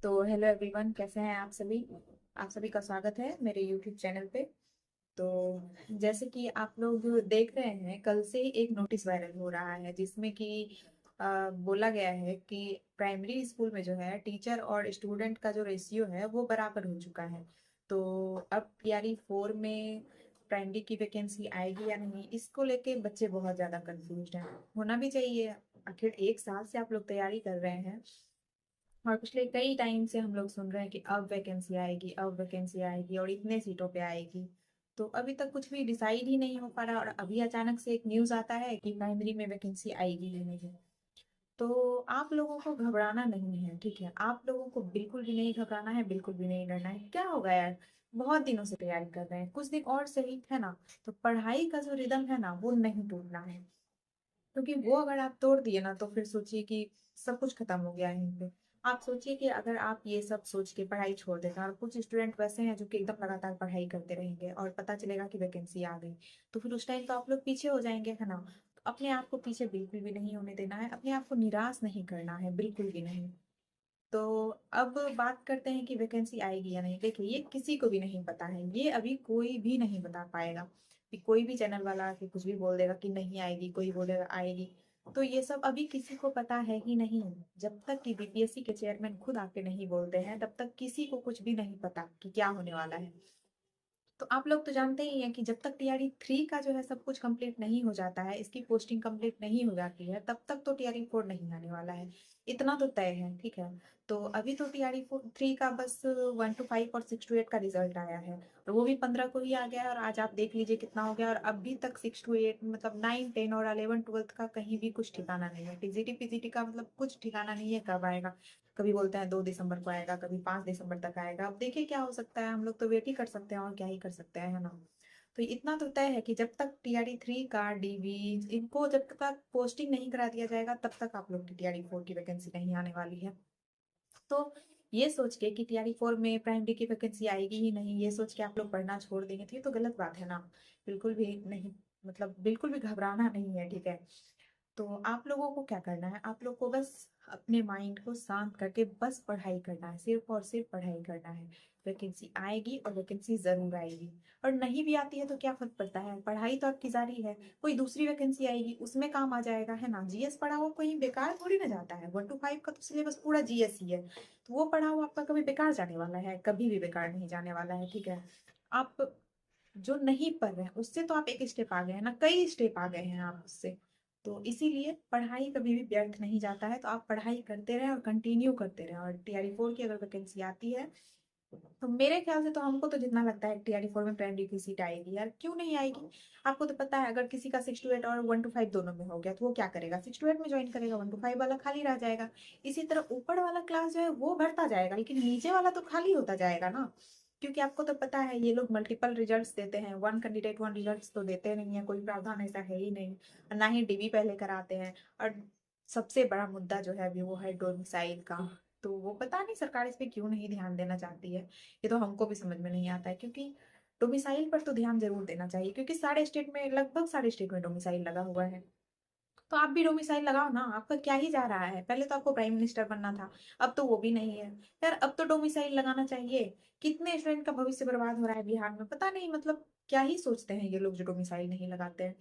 तो hello everyone, कैसे हैं आप सभी का स्वागत है मेरे यूट्यूब चैनल पे। तो जैसे कि आप लोग देख रहे हैं, कल से एक नोटिस वायरल हो रहा है जिसमें कि बोला गया है कि प्राइमरी स्कूल में जो है टीचर और स्टूडेंट का जो रेशियो है वो बराबर हो चुका है। तो अब यारी 4 में प्राइमरी की वैकेंसी आएगी या नहीं, इसको लेके बच्चे बहुत ज्यादा कंफ्यूज हैं। होना भी चाहिए, आखिर एक साल से आप लोग तैयारी कर रहे हैं और पिछले कई टाइम से हम लोग सुन रहे हैं कि अब वैकेंसी आएगी, अब वैकेंसी आएगी और इतने सीटों पे आएगी। तो अभी तक कुछ भी डिसाइड ही नहीं हो पा रहा और अभी अचानक से एक न्यूज आता है कि प्राइमरी में वैकेंसी आएगी ही नहीं। तो आप लोगों को घबराना नहीं है, ठीक है? आप लोगों को बिल्कुल भी नहीं घबराना है, बिल्कुल भी नहीं डरना है। क्या होगा यार, बहुत दिनों से तैयारी कर रहे हैं, कुछ दिन और सही है ना। तो पढ़ाई का जो रिदम है ना वो नहीं टूटना है, क्योंकि वो अगर आप तोड़ दिए ना तो फिर सोचिए कि सब कुछ खत्म हो गया यहीं पे। आप सोचिए कि अगर आप ये सब सोच के पढ़ाई छोड़ देते हैं, और कुछ स्टूडेंट वैसे हैं जो कि एकदम लगातार पढ़ाई करते रहेंगे और पता चलेगा कि वैकेंसी आ गई, तो फिर उस टाइम तो आप लोग पीछे हो जाएंगे, है ना। तो अपने आप को पीछे बिल्कुल भी नहीं होने देना है, अपने आप को निराश नहीं करना है, बिल्कुल भी नहीं। तो अब बात करते हैं कि वैकेंसी आएगी या नहीं। देखिए, ये किसी को भी नहीं पता है, ये अभी कोई भी नहीं बता पाएगा। कि कोई भी चैनल वाला आके कुछ भी बोल देगा कि नहीं आएगी, कोई बोलेगा आएगी। तो ये सब अभी किसी को पता है ही नहीं। जब तक कि बीपीएससी के चेयरमैन खुद आके नहीं बोलते हैं तब तक किसी को कुछ भी नहीं पता कि क्या होने वाला है। तो आप लोग तो जानते ही हैं कि जब तक टीआरई 3 का जो है सब कुछ कंप्लीट नहीं हो जाता है, इसकी पोस्टिंग कंप्लीट नहीं हो जाती है, तब तक तो टीआरई 4 नहीं आने वाला है। इतना तो तय है, ठीक है। तो अभी तो टीआरई 3 का बस 1 to 5 और 6 to 8 का रिजल्ट आया है, और वो भी 15 को ही आ गया है। और आज आप देख लीजिए कितना हो गया, और अभी तक 6 to 8 मतलब 9 10 और 11 12 का कहीं भी कुछ ठिकाना नहीं है। टीजीटी पीजीटी का मतलब कुछ ठिकाना नहीं है कब आएगा। कभी बोलते हैं 2 दिसंबर को आएगा, कभी 5 दिसंबर तक आएगा। अब देखिए क्या हो सकता है, हम लोग तो वेट ही कर सकते हैं और क्या ही कर सकते हैं, है ना। तो इतना तो तय है कि जब तक टीआरडी 3 का डीवी इनको जब तक पोस्टिंग नहीं करा दिया जाएगा तब तक आप लोग की टीआरडी 4 की वैकेंसी नहीं आने वाली है। तो ये सोच के कि टीआरडी 4 में प्राइमरी की वैकेंसी आएगी ही नहीं, ये सोच के आप लोग पढ़ना छोड़ देंगे, तो ये तो गलत बात है ना। बिल्कुल भी नहीं, मतलब बिल्कुल भी घबराना नहीं है, ठीक है। तो आप लोगों को क्या करना है, आप लोग को बस अपने माइंड को शांत करके बस पढ़ाई करना है, सिर्फ और सिर्फ पढ़ाई करना है। वैकेंसी आएगी और वैकेंसी जरूर आएगी। और नहीं भी आती है तो क्या फर्क पड़ता है, पढ़ाई तो आपकी जारी है। कोई दूसरी वैकेंसी आएगी उसमें काम आ जाएगा, है ना। जीएस पढ़ा हुआ कहीं बेकार थोड़ी ना जाता है, 1 to 5 का तो सिलेबस पूरा जीएस ही है। तो वो पढ़ा हुआ आपका कभी बेकार जाने वाला है, कभी भी बेकार नहीं जाने वाला है, ठीक है। आप जो नहीं पढ़ रहे हैं उससे तो आप एक स्टेप आ गए हैं ना, कई स्टेप आ गए हैं आप उससे। तो इसीलिए पढ़ाई कभी भी व्यर्थ नहीं जाता है, तो आप पढ़ाई करते रहें और कंटिन्यू करते रहें। और टीआरई 4 की अगर वैकेंसी आती है तो मेरे ख्याल से तो हमको तो जितना लगता है टीआरई 4 में प्राइमरी की सीट आएगी यार, क्यों नहीं आएगी। आपको तो पता है, अगर किसी का 6 to 8 और 1 to 5 दोनों में हो गया तो वो क्या करेगा, 6 to 8 में ज्वाइन करेगा, 1 to 5 वाला खाली रह जाएगा। इसी तरह ऊपर वाला क्लास जो है वो भरता जाएगा, लेकिन नीचे वाला तो खाली होता जाएगा ना। क्योंकि आपको तो पता है ये लोग मल्टीपल रिजल्ट्स देते हैं, वन कैंडिडेट वन रिजल्ट्स तो देते नहीं है, कोई प्रावधान ऐसा है ही नहीं। और ना ही डीबी पहले कराते हैं। और सबसे बड़ा मुद्दा जो है अभी वो है डोमिसाइल का। तो वो पता नहीं सरकार इस पे क्यों नहीं ध्यान देना चाहती है। ये तो हमको भी समझ में नहीं आता है, क्योंकि डोमिसाइल पर तो ध्यान जरूर देना चाहिए, क्योंकि सारे स्टेट में, लगभग सारे स्टेट में डोमिसाइल लगा हुआ है। तो आप भी डोमिसाइल लगाओ ना, आपका क्या ही जा रहा है। पहले तो आपको प्राइम मिनिस्टर बनना था, अब तो वो भी नहीं है। यार अब तो डोमिसाइल लगाना चाहिए। कितने स्टूडेंट का भविष्य बर्बाद हो रहा है बिहार में, पता नहीं मतलब क्या ही सोचते हैं ये लोग जो डोमिसाइल नहीं लगाते हैं।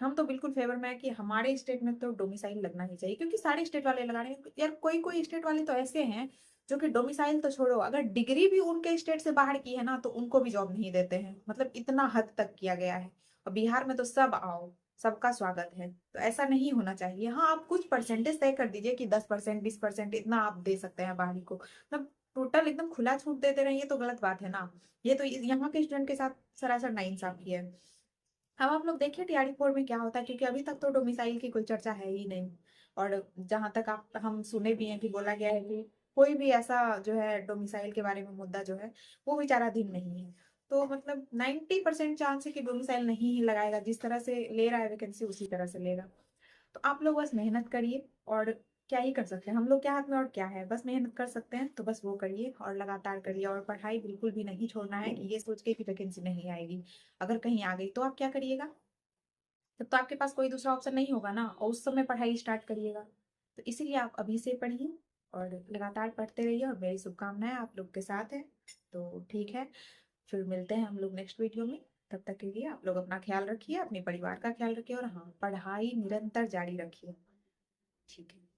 हम तो बिल्कुल फेवर में है कि हमारे स्टेट में तो डोमिसाइल लगना ही चाहिए, क्योंकि सारे स्टेट वाले लगा रहे हैं यार। कोई कोई स्टेट वाले तो ऐसे हैं जो कि डोमिसाइल तो छोड़ो, अगर डिग्री भी उनके स्टेट से बाहर की है ना तो उनको भी जॉब नहीं देते हैं, मतलब इतना हद तक किया गया है। और बिहार में तो सब आओ, सबका स्वागत है। तो ऐसा नहीं होना चाहिए। हाँ, आप कुछ परसेंटेज तय कर दीजिए कि 10% 20% इतना आप दे सकते हैं बाहरी को, मतलब टोटल एकदम खुला छूट देते रहिए तो गलत बात है ना। ये तो यहाँ के स्टूडेंट के साथ सरासर नाइंसाफी है। अब आप लोग देखिए टीआरडी 4 में क्या होता है, क्योंकि अभी तक तो डोमिसाइल की कोई चर्चा है ही नहीं। और जहां तक आप हम सुने भी हैं कि बोला गया है कि कोई भी ऐसा जो है डोमिसाइल के बारे में मुद्दा जो है वो विचाराधीन नहीं है। तो मतलब 90% चांस है कि डोमिसाइल नहीं ही लगाएगा, जिस तरह से ले रहा है वैकेंसी उसी तरह से लेगा। तो आप लोग बस मेहनत करिए, और क्या ही कर सकते हैं हम लोग, क्या हाथ में और क्या है, बस मेहनत कर सकते हैं तो बस वो करिए और लगातार करिए। और पढ़ाई बिल्कुल भी नहीं छोड़ना है कि ये सोच के कि वैकेंसी नहीं आएगी। अगर कहीं आ गई तो आप क्या करिएगा, तब तो आपके पास कोई दूसरा ऑप्शन नहीं होगा ना, और उस समय पढ़ाई स्टार्ट करिएगा। तो इसीलिए आप अभी से पढ़िए और लगातार पढ़ते रहिए, और मेरी शुभकामनाएं आप लोग के साथ है। तो ठीक है, फिर मिलते हैं हम लोग नेक्स्ट वीडियो में। तब तक के लिए आप लोग अपना ख्याल रखिए, अपने परिवार का ख्याल रखिए, और हाँ, पढ़ाई निरंतर जारी रखिए। ठीक है।